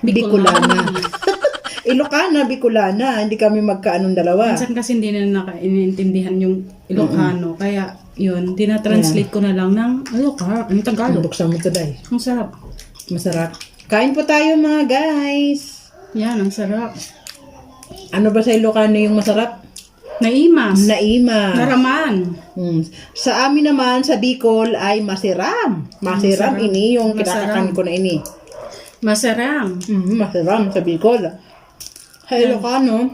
Bicolana. Ilocana, Bicolana. Hindi kami magkaanong dalawa. Minsan kasi hindi na iniintindihan yung Ilocano. Kaya yun, tinatranslate ko na lang ng Ilocano, yung Tagalog. Buksan mo ito, Day. Ang sarap. Masarap. Kain po tayo mga guys. Yan, ang sarap. Ano ba sa Ilocano yung masarap? Naimas. Naimas. Naraman. Sa amin naman, sa Bicol ay masiram. Masiram Masarap. ini yung Masarap. kinakakan ko na ini. Masarang. Masiram sa Bicol. Sa Ilocano,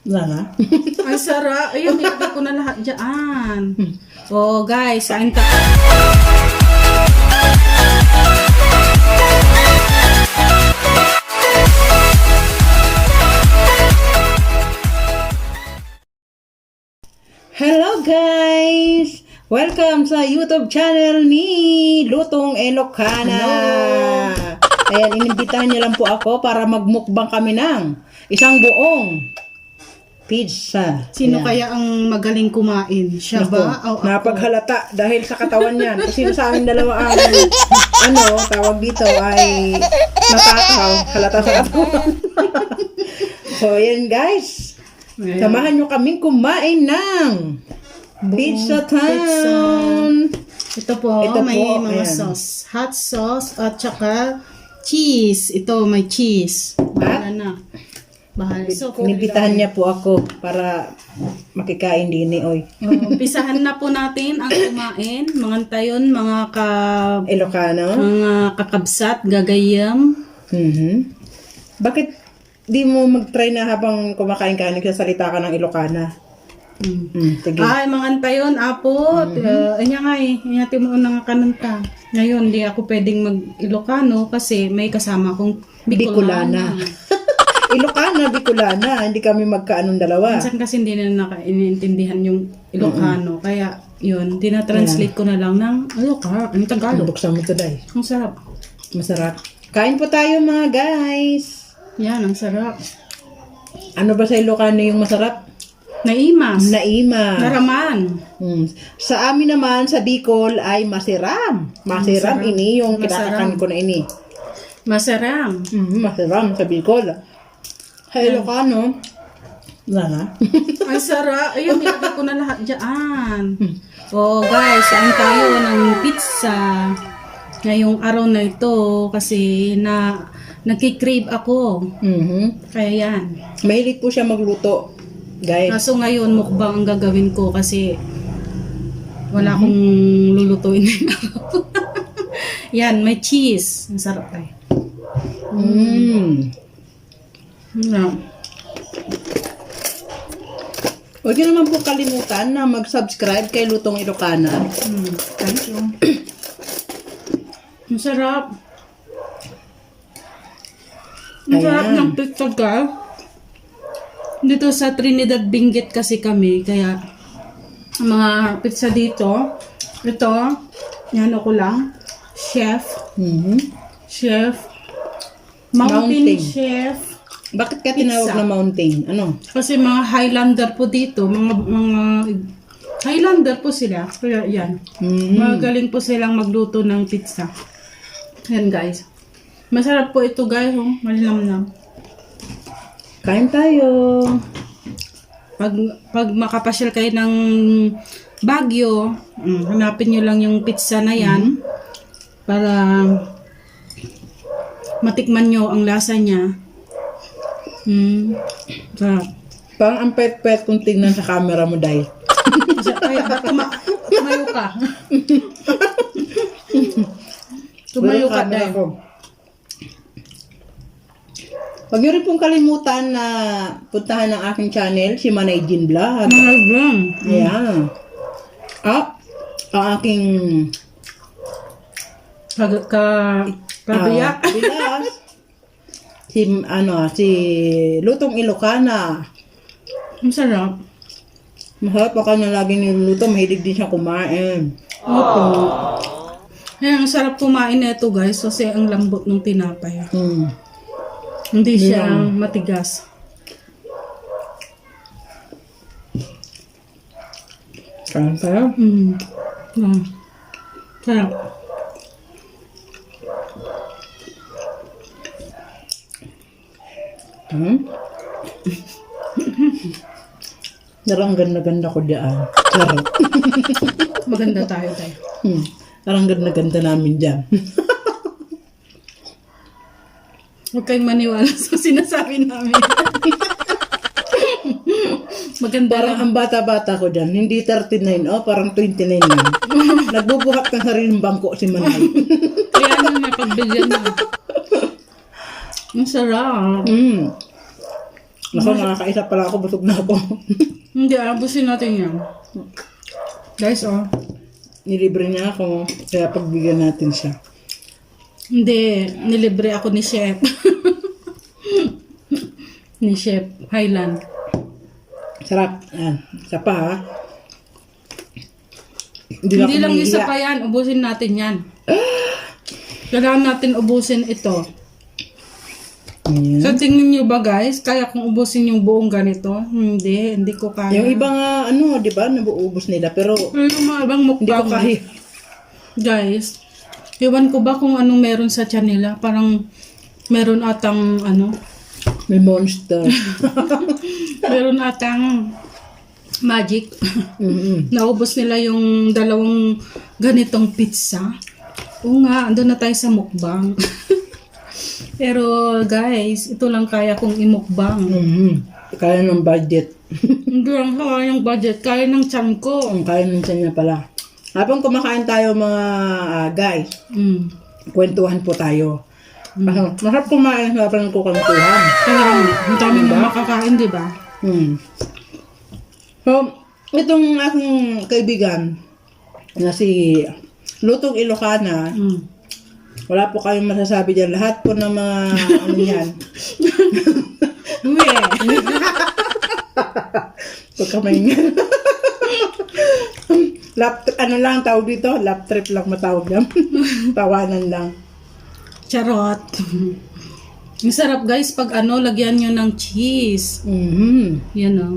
wala na. Ang sarap. Ayun, nilagay ko na lahat dyan. Oh, guys, kain tayo. Hello guys! Welcome sa YouTube channel ni Lutong Ilocana. Ayan, inimbitahan niyo lang po ako para magmukbang kami ng isang buong pizza. Sino Ayan. kaya ang magaling kumain? Siya Ako, ba? O ako? napaghalata dahil sa katawan niyan. Kasi sa amin dalawa ang tawag dito ay natakaw. Halata sa katawan. So, ayan guys. Ayan. Samahan nyo kaming kumain ng Pizza Time. Ito po, Ito may po, mga ayan. sauce. Hot sauce at saka cheese. Ito, may cheese. Bahala na. Bahala. So, Inibitahan niya po ako para makikain din oy. umpisahan na po natin ang kumain. Mga tayon, mga Ilocano. kakabsat, gagayam. Bakit di mo mag-try na habang kumakain ka, nagsasalita ka ng Ilocana? Sige. Ay, mga tayon, apo. Anya nga eh. Inyati mo unang kananta. Ngayon, di ako pwedeng mag-Ilocano kasi may kasama kong Bicolana. Ilocana, Bicolana. Hindi kami magkaanong dalawa. Minsan kasi hindi na iniintindihan yung Ilocano. Kaya yun, tinatranslate ko na lang ng Ilocano, yung Tagalog. Buksan mo ito, Day. Ang sarap. Masarap. Kain po tayo mga guys. Yan, ang sarap. Ano ba sa Ilocano yung masarap? Naimas. Naimas. Naraman. Sa amin naman, sa Bicol ay masiram. Masiram Masarap. ini yung Masarap. kinakakan ko na ini. Masarang. Masiram sa Bicol. Sa Ilocano, wala na. Ang sarap. Ayun, nilagay ko na lahat dyan. Oh, guys, kain tayo ng pizza. Ngayong araw na ito kasi nagki-crave ako. Kaya yan. Mahilig po siya magluto, guys. Kaso ngayon, mukbang ang gagawin ko kasi wala akong lulutuin. Yan, may cheese. Ang sarap tayo. Huwag niyo naman po kalimutan na mag-subscribe kay Lutong Ilocana. Thank you. Ang sarap. Ang sarap Ayan. ng pizza ka. Dito sa Trinidad Benguet kasi kami, kaya ang mga pizza dito, ito, yan ako lang, chef, mountain Mountain. chef, Bakit ka tinawag Pizza. na mountain? Ano? kasi mga Highlander po dito, mga Highlander po sila, kaya yan, magaling po silang magluto ng pizza. Yan guys, masarap po ito guys, malinamnam. Kain tayo. Pag makapasyal kayo ng Baguio, hanapin nyo lang yung pizza na yan para matikman nyo ang lasa niya. Sarap. Parang ang pet-pet kung tingnan sa camera mo, Day. Ay, tumayo ka. Tumayo ka, Camera Day. ko. Huwag niyo rin pong kalimutan na puntahan ang aking channel, si Manay Jean Vlog. Ayan. At ang aking Kabiyak. bilas. Si Lutong Ilocana. Ang sarap. Masarap pa kanya lagi niluluto. Mahilig din siya kumain. Opo. Kaya ang sarap kumain na ito guys kasi ang lambot ng tinapay. Hindi siya matigas. Kain tayo. Sarap. Parang ganda-ganda ko diyan. Charot. Maganda tayo. Parang ganda-ganda namin diyan. Huwag kayong maniwala sa sinasabi namin. Maganda Parang lang. ang bata-bata ko diyan, hindi 39, parang 29 na. Nagbubuhat ng sariling bangko si Manay. Kaya nang napagbigyan mo. Ang sarap. Naku, nakakaisa pala ako, busog na ako. Hindi, abusin natin yan. Guys, Nilibre niya ako, kaya pagbigyan natin siya. Hindi, nilibre ako ni Chef. Ni Chef Highland. Sarap. Yan. Isa pa ha. Hindi ako lang mahihiya. isa pa yan, ubusin natin yan. Kailangan natin ubusin ito. Ayan. So, tingnan nyo ba guys, kaya kong ubusin yung buong ganito? Hindi ko kaya. Yung iba nga, di ba, nabuubos nila. Pero, Pero yung mga ibang hindi ko mukbang, kaya. guys, iwan ko ba kung anong meron sa tiyan nila? Parang meron atang May monster. meron atang magic. Mm-mm. Naubos nila yung dalawang ganitong pizza. Oo nga, andun na tayo sa mukbang. Pero guys, ito lang kaya kong imukbang. Kaya ng budget. Hindi lang kaya ng budget, kaya ng tiyan ko. Kaya ng tiyan niya pala. Habang kumakain tayo mga guys, kwentuhan po tayo. Masarap kumain sa parang kukwentuhan. Kaya ang dami mo makakain, di ba? So, itong aking kaibigan na si Lutong Ilocana, wala po kayong masasabi dyan. Lahat po ng mga yan. Uwe! Pagkamaingan. Lang tawag dito? Lap trip lang matawag yan. Tawanan lang. Charot. Ang sarap guys pag lagyan nyo ng cheese. Yan o.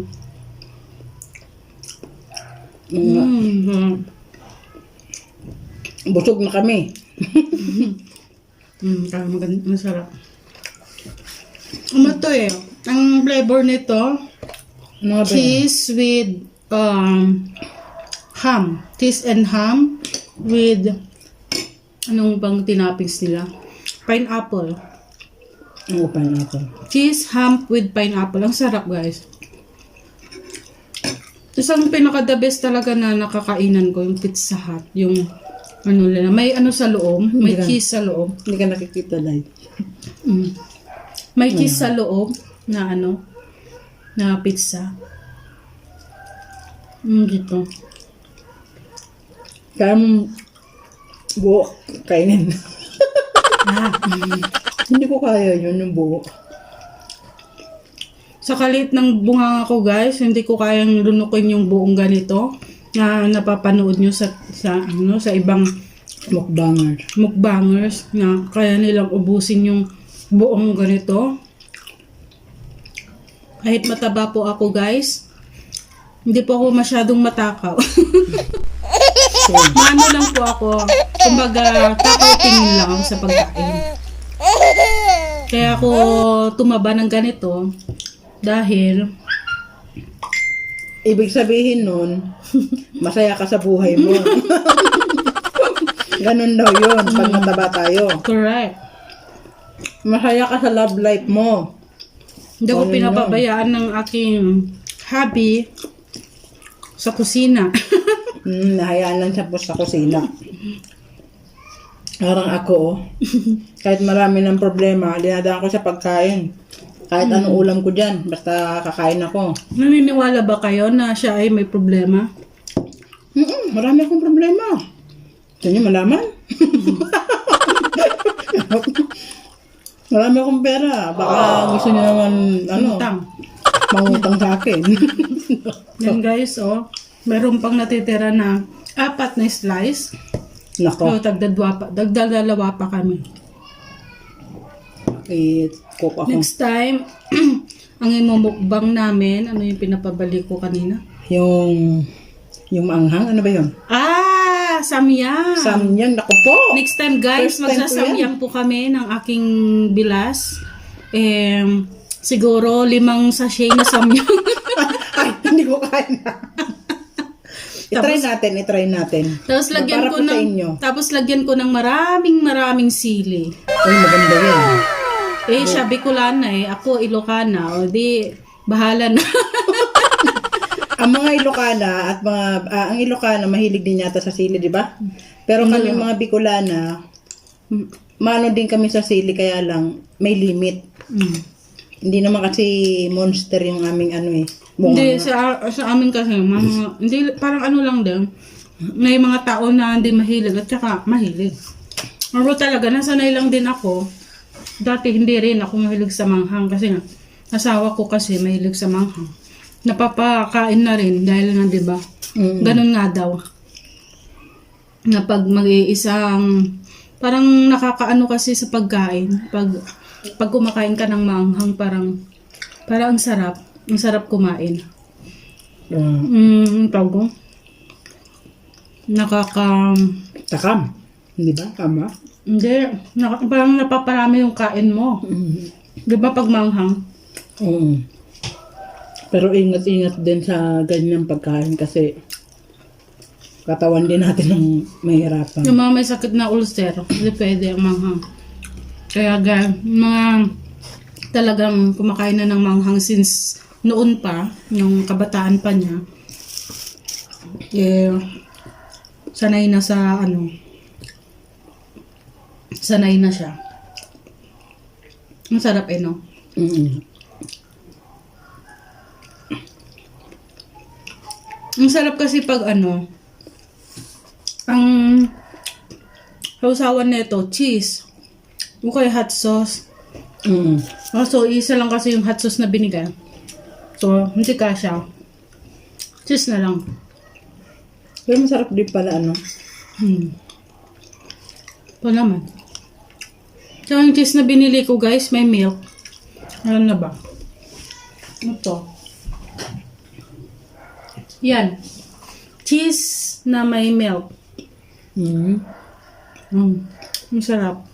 Busog na kami. Kaya masarap. Ano to ang flavor nito, Ano nga ba yun? cheese with ham. Cheese and ham with anong bang tinapis nila? Pineapple. Ang upan natin. Cheese, ham with pineapple. Ang sarap guys. Isang pinaka-the best talaga na nakakainan ko yung Pizza Hut. Yung nila. May sa loob. May Hindi ka- cheese sa loob. Hindi ka nakikita dahil. May cheese sa loob na na pizza. Dito. Kaya mong buo kainin. Hindi ko kaya yun, yung buo. Sa kalit ng bunga ko guys, hindi ko kayang lunukin yung buong ganito na napapanood nyo sa ibang Mukbangers. mukbangers na kaya nilang ubusin yung buong ganito. Kahit mataba po ako guys, hindi po ako masyadong matakaw. Mano lang po ako. Kumbaga, takaw tingin lang ako sa pagkain. Kaya ako tumaba ng ganito dahil Ibig sabihin nun, masaya ka sa buhay mo. Ganun daw yun, pag mataba tayo. correct. Masaya ka sa love life mo. Hindi ko Ano pinapabayaan ng aking hobby sa kusina. Nahayaan lang siya po sa kusina. Parang ako, kahit marami ng problema, dinadaan ko sa pagkain. Kahit anong ulam ko dyan, basta kakain ako. Naniniwala ba kayo na siya ay may problema? Marami akong problema. Gusto niyo malaman? Marami akong pera. Baka gusto niyo naman, Utang. mangutang sa akin. Yan guys, meron pang natitira na 4 na slice. Nako, So, dagdalawa pa kami. i-cook ako. Next time, ang imumukbang namin, ano yung pinapabalik ko kanina? Yung maanghang, ano ba yun? Samyang! Samyang, nako po! Next time guys, First time ko magsasamyang po kami ng aking bilas. siguro 5 sachet na samyang. Ay, hindi ko kaya. I-try natin. Tapos lagyan Para ko po sa inyo. lagyan ko ng maraming sili. Uy, maganda yan. Siya Bicolana ako Ilocana, o di bahala na. Ang mga Ilocana at ang Ilocana mahilig din yata sa sili, di ba? Pero kami mga Bicolana, maano din kami sa sili, kaya lang may limit. Hindi naman kasi monster yung aming bunga. Hindi, sa amin kasi, hindi, parang lang din. May mga tao na hindi mahilig at saka mahilig. Pero talaga, nasanay lang din ako. Dati hindi rin ako mahilig sa manghang kasi nga, asawa ko kasi mahilig sa manghang. Napapakain na rin dahil nga, di ba? Ganun nga daw. Na pag mag-iisang, parang nakakaano kasi sa pagkain. Pag kumakain ka ng manghang, parang ang sarap. Ang sarap kumain. Tawag ko. Takam. Hindi ba? Tama? Hindi. Parang napaparami yung kain mo. Di ba pag manghang? Oo. Pero ingat-ingat din sa ganyang pagkain kasi katawan din natin ng mahirapan. Yung mga may sakit na ulcer, hindi pwede ang manghang. Kaya mga talagang kumakain na ng manghang since noon pa, yung kabataan pa niya, sanay na sanay na siya. Masarap no? Ang sarap kasi pag ang sausawan nito, cheese, o kaya hot sauce. So, isa lang kasi yung hot sauce na binigay. So, hindi kasya. Cheese na lang. Pero masarap din pala, Ito naman. So, yung cheese na binili ko, guys, may milk. Ano na ba? Ito. Yan. Cheese na may milk. Masarap.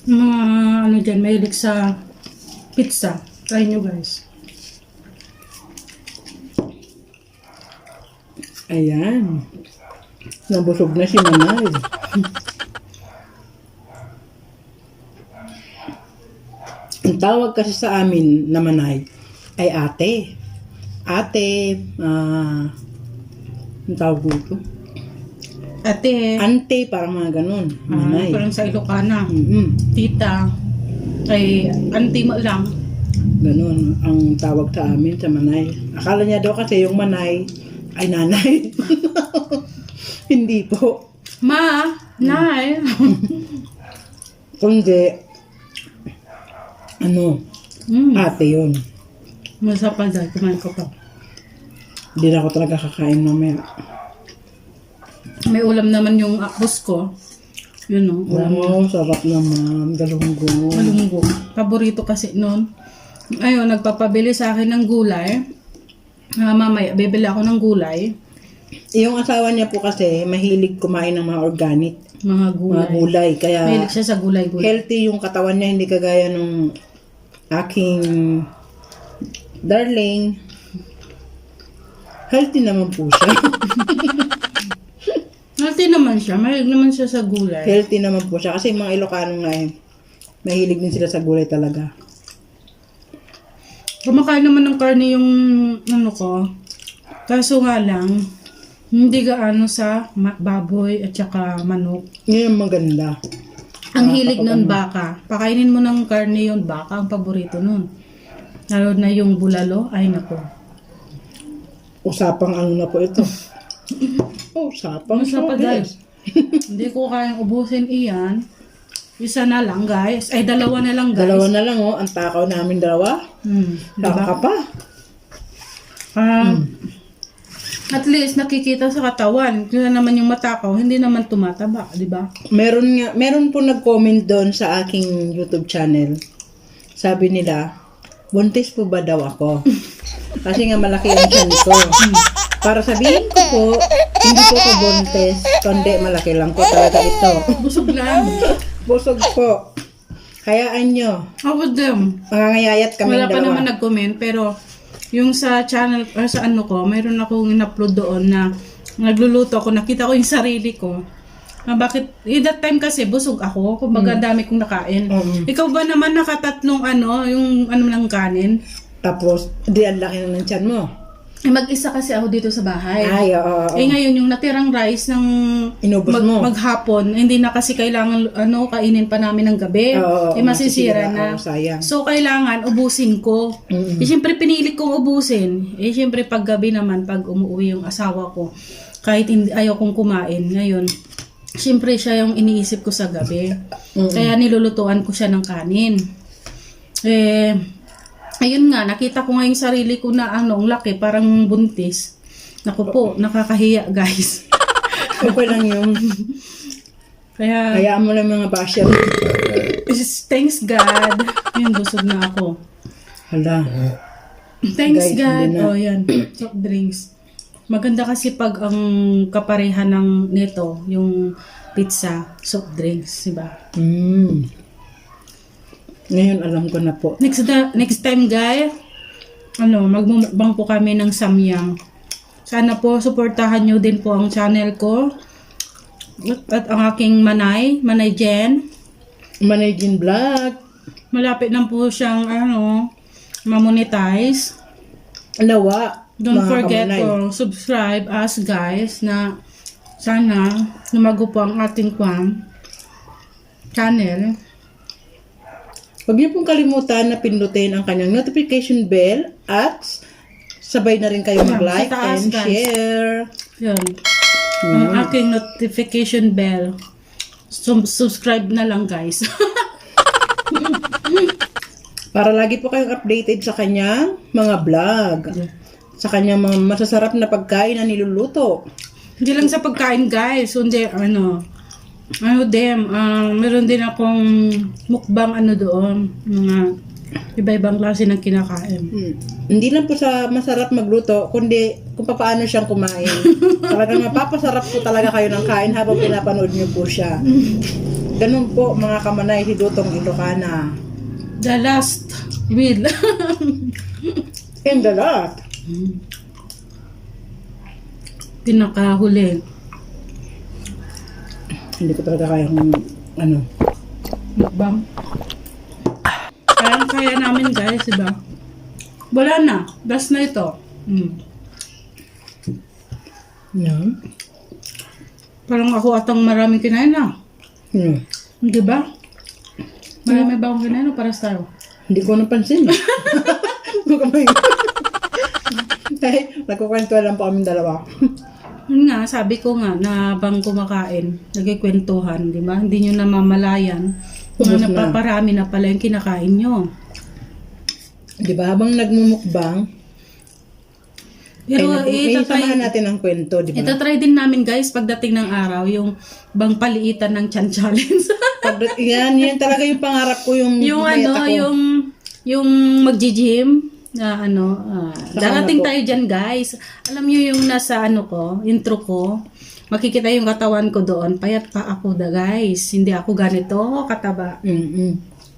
Mga dyan, mahilig sa pizza. Try nyo, guys. Ayan. Nabusog na si Manay. Ang tawag kasi sa amin na Manay ay ate. Ate, ang tawag dito? Ate. Ante, parang mga ganun. Manay. Parang sa Ilocana. Tita. Ay, auntie mo lang. Ganun ang tawag sa amin sa Manay. Akala niya daw kasi yung Manay ay nanay. Hindi po. Ma, nay. Kundi, ate yun. Masarap dahil kumain ko pa. Hindi na ako talaga kakain mamaya. May ulam naman yung boss ko. Yun ulam. Wow, sarap naman. Galunggo. Malunggo. Paborito kasi noon. Ayun, nagpapabili sa akin ng gulay. Mamaya, bibili ako ng gulay. Yung asawa niya po kasi, mahilig kumain ng mga organic. Mga gulay. Mga gulay. Kaya, Mahilig siya sa gulay-gulay. healthy yung katawan niya. Hindi kagaya nung aking darling. Healthy naman po siya. Healthy naman siya. Mahilig naman siya sa gulay. Healthy naman po siya. Kasi yung mga Ilocano nga mahilig din sila sa gulay talaga. Kumakain naman ng karne yung ko. Kaso nga lang, hindi gaano sa baboy at saka manok. Yun yung maganda. Ang hilig nun baka. Pakainin mo ng karne yung baka, ang paborito nun. Lalo na yung bulalo, ay nako. Usapang na po ito. Usapang Masarap pa, guys. Hindi ko kayang ubusin iyan. Isa na lang, guys. Ay, dalawa na lang, guys. Dalawa na lang, Ang takaw namin dalawa. Diba? Ka pa. At least, nakikita sa katawan. Kaya naman yung matakaw, hindi naman tumataba, di ba? Meron po nag-comment doon sa aking YouTube channel. Sabi nila, buntis po ba daw ako? Kasi nga malaki ang tiyan ko. Para sabihin ko po, Hindi po ko buntis, kundi malaki lang po talaga ito. Busog lang. Busog po. Hayaan nyo. Ako din. Mangangayayat kami Wala pa dalawa. naman nag-comment, pero yung sa channel, or sa ano ko, mayroon akong in-upload doon na nagluluto ako, nakita ko yung sarili ko. Bakit? That time kasi busog ako, kumbaga dami kong nakain. Ikaw ba naman nakatatlong yung lang kanin? Tapos, di ang laki na ng tiyan mo. Mag-isa kasi ako dito sa bahay. Ay, oo. Ngayon yung natirang rice ng Inubos mo. maghapon, hindi na kasi kailangan kainin pa namin ng gabi. Oo, masisira na. sayang. So kailangan ubusin ko. Siyempre pinilit kong ubusin. Siyempre pag gabi naman, pag umuwi yung asawa ko, kahit hindi, ayaw kong kumain. Ngayon, siyempre siya yung iniisip ko sa gabi. Kaya nilulutuan ko siya ng kanin. Ayun nga, nakita ko nga yung sarili ko na ang laki, parang buntis. Naku po, nakakahiya guys. Okay lang yun. Kaya, Hayaan mo lang mga basher. thanks God. Ayun, busog na ako. Hala. Thanks Guys, God. hindi na. Oh, yan. Soft drinks. Maganda kasi pag ang kapareha ng nito, yung pizza, soft drinks, diba? Ngayon alam ko na po. Next time guys, magmumukbang po kami ng samyang. Sana po suportahan nyo din po ang channel ko at ang aking Manay Jen. Managing vlog. Malapit lang po siyang mamonetize. Alawa. Don't mga forget kamanay. to subscribe us guys na sana lumago po ang ating channel. Huwag niyo pong kalimutan na pindutin ang kanyang notification bell at sabay na rin kayo mag-like Sa taas, and guys. share. Yun. Ang aking notification bell. Subscribe na lang guys. Para lagi po kayong updated sa kanyang mga vlog. Sa kanyang mga masasarap na pagkain na niluluto. Hindi lang sa pagkain guys. Kundi meron din akong mukbang doon. Mga iba-ibang klase ng kinakain. Hindi lang po sa masarap magluto, kundi kung paano siyang kumain. Talagang mapapasarap po talaga kayo ng kain habang pinapanood niyo po siya. Ganun po mga kamanay, si Lutong Ilocana. The last will. And the lot. Pinakahuli. Hindi ko talaga kayang Mukbang. Kaya namin guys, diba? Wala na. Last na ito. No? Parang ako atang maraming kinain na. Di ba? Marami ba akong kinain o para tayo? Hindi ko napansin. Ay, nagkukwento lang po kami dalawa. Yun nga, sabi ko nga na bang kumakain, nagkikwentuhan, di ba? Hindi nyo namamalayan Ubus na na. napaparami na pala yung kinakain nyo. Di ba? Habang nagmumukbang, Pero may samahan natin ang kwento, di ba? itatry din namin guys pagdating ng araw yung bang paliitan ng chan challenge. Yan talaga yung pangarap ko, yung yung mayat ako. yung magji-gym na darating po. tayo dyan guys. Alam nyo yung nasa intro ko, makikita yung katawan ko doon, payat pa ako guys. Hindi ako ganito kataba.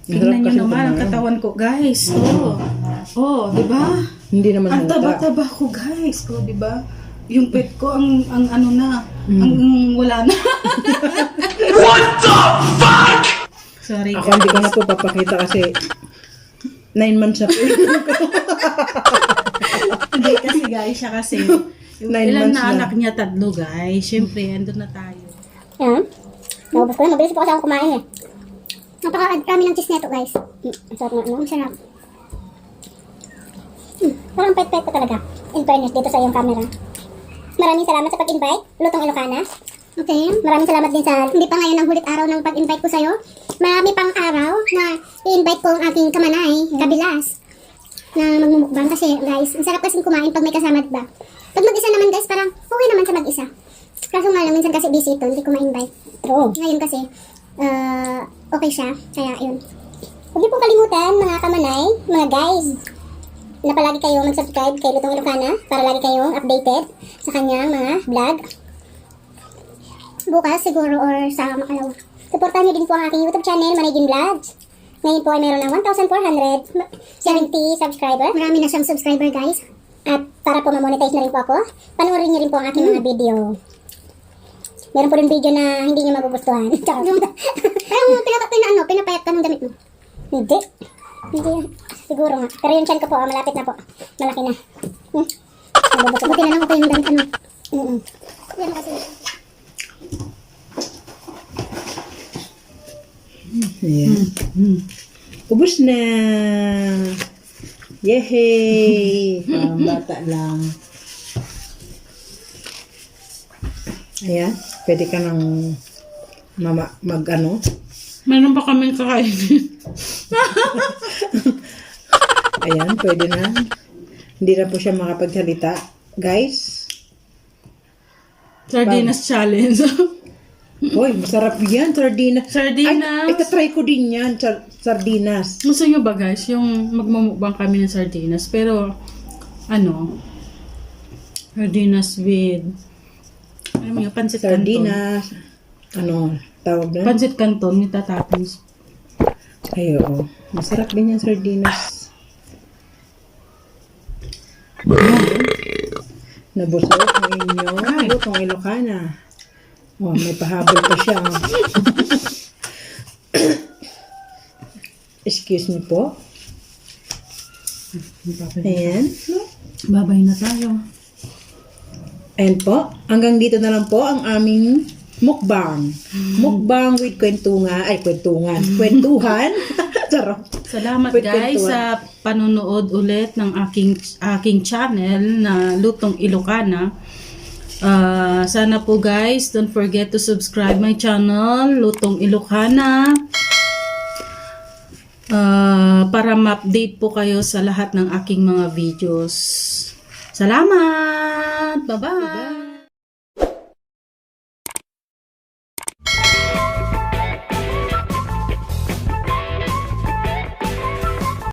Tingnan nyo naman ang katawan ko guys. Oh, di ba? Hindi naman Ang halata. taba-taba ko guys. Oh, di ba? Yung pet ko ang ang wala na. What the fuck? Sorry Ako guys. hindi ko na po papakita kasi 9 months na po. Hindi kasi guys, siya kasi. Nine Ilan months na na. anak niya? 3 guys. Siyempre, andun na tayo. Yan. Naubos ko na. Mabilis po kasi ako kumain eh. Napaka-rami ng cheese nito guys. Ang sarap nga. Ang sarap. Parang pet-pet ko talaga. In fairness dito sa iyong camera. Maraming salamat sa pag-invite. Lutong Ilocana. Okay. Maraming salamat din sa hindi pa ngayon ang hulit araw ng pag-invite ko sa'yo. Marami pang araw na i-invite ko ang aking kamanay, kabilas, na magmumukbang kasi guys, ang sarap kasing kumain pag may kasama, diba? Pag mag-isa naman guys, parang okay naman sa mag-isa. Kaso nga lang, minsan kasi busy ito, hindi ko ma-invite. True. Ngayon kasi, okay siya. Kaya, yun. Huwag niyo pong kalimutan, mga kamanay, mga guys, na palagi kayo mag-subscribe kay Lutong Ilocana para lagi kayong updated sa kanyang mga vlog. bukas siguro or sa makalawa. Supportahan niyo din po ang aking YouTube channel, Manigin Vlogs. Ngayon po ay meron ng 1,470 subscriber. Marami na siyang subscriber, guys. At para po ma-monetize na rin po ako, panoorin niyo rin po ang aking mga video. Meron po rin video na hindi niyo magugustuhan. Pero pinapayat ka ng damit mo. Hindi. Hindi. Siguro nga. Pero yung chan ko po, malapit na po. Malaki na. Buti na lang ako yung damit ano. Yan kasi. Ayan. Ubus na. Yehey! Parang bata lang. Ayan. Pwede ka nang mag-ano. Meron pa kaming kakainin. Ayan, pwede na. Hindi na po siya makapagsalita. Guys. Sardinas challenge. Hoy, masarap yan. Sardinas. Sardinas. Ay, itatry ko din yan. Sardinas. Gusto nyo ba guys, yung magmumukbang kami ng sardinas, pero sardinas with pancit canton. Sardinas. Ano, tawag na? Pancit canton, yung tatapos. Ay, oo. Masarap din yan, sardinas. Nabusog ang inyong lutong Ilocana. Oh, may pahabol pa siya. Excuse me po. Ayan. Babay na tayo. Ayan po. Hanggang dito na lang po ang aming mukbang. Mukbang with kwentungan. Ay, kwentungan. Kwentuhan. Charot. Salamat With guys kwentuhan. sa panonood ulit ng aking channel na Lutong Ilocana. Sana po guys, don't forget to subscribe my channel, Lutong Ilocana. Para ma-update po kayo sa lahat ng aking mga videos. Salamat! Bye-bye!